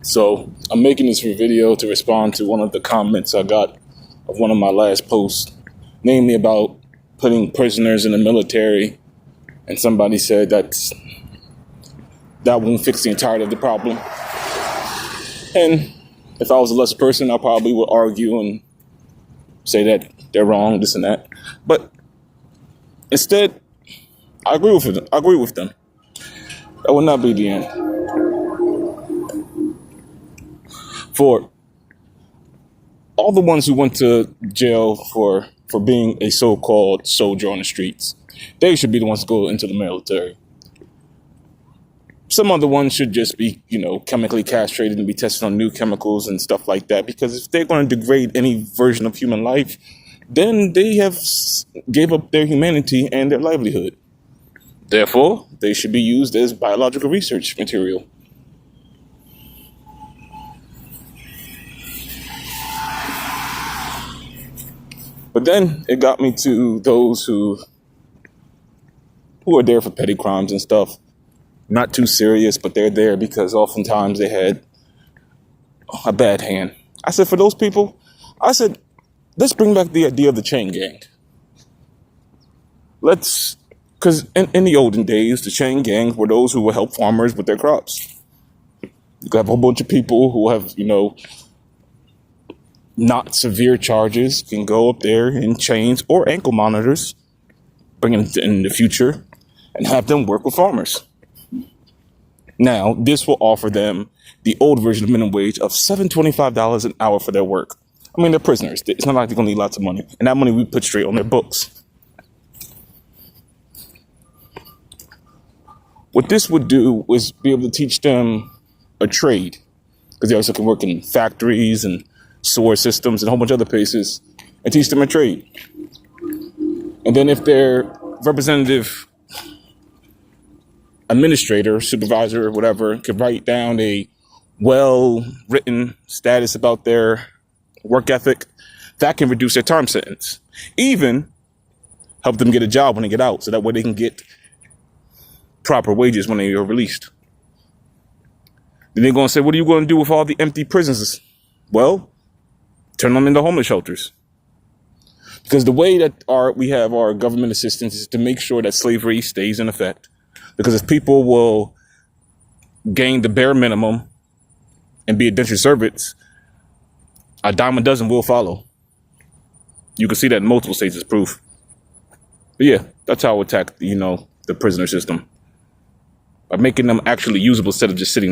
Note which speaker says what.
Speaker 1: So I'm making this video to respond to one of the comments I got of one of my last posts, namely about putting prisoners in the military. And somebody said that won't fix the entirety of the problem. And if I was a lesser person, I probably would argue and say that they're wrong, this and that. But instead, I agree with them. That would not be the end. For all the ones who went to jail for being a so-called soldier on the streets, they should be the ones to go into the military. Some other ones should just be, chemically castrated and be tested on new chemicals and stuff like that. Because if they're going to degrade any version of human life, then they have gave up their humanity and their livelihood. Therefore, they should be used as biological research material. But then it got me to those who are there for petty crimes and stuff. Not too serious, but they're there because oftentimes they had a bad hand. I said, for those people, let's bring back the idea of the chain gang. Because in the olden days, the chain gangs were those who would help farmers with their crops. You could have a whole bunch of people who have, not severe charges, can go up there in chains or ankle monitors, bring them in the future, and have them work with farmers. Now, this will offer them the old version of minimum wage of $7.25 an hour for their work. I mean, they're prisoners. It's not like they're going to need lots of money. And that money we put straight on their books. What this would do was be able to teach them a trade. Because they also can work in factories and sewer systems and a whole bunch of other places. And teach them a trade. And then if their representative administrator, supervisor, or whatever, could write down a well-written status about their work ethic, that can reduce their time sentence. Even help them get a job when they get out, so that way they can get proper wages when they are released. Then they're going to say, what are you going to do with all the empty prisons? Well, turn them into homeless shelters. Because the way that we have our government assistance is to make sure that slavery stays in effect. Because if people will gain the bare minimum and be indentured servants, a dime a dozen will follow. You can see that in multiple states as proof. But yeah, that's how I would attack, the prisoner system. By making them actually usable instead of just sitting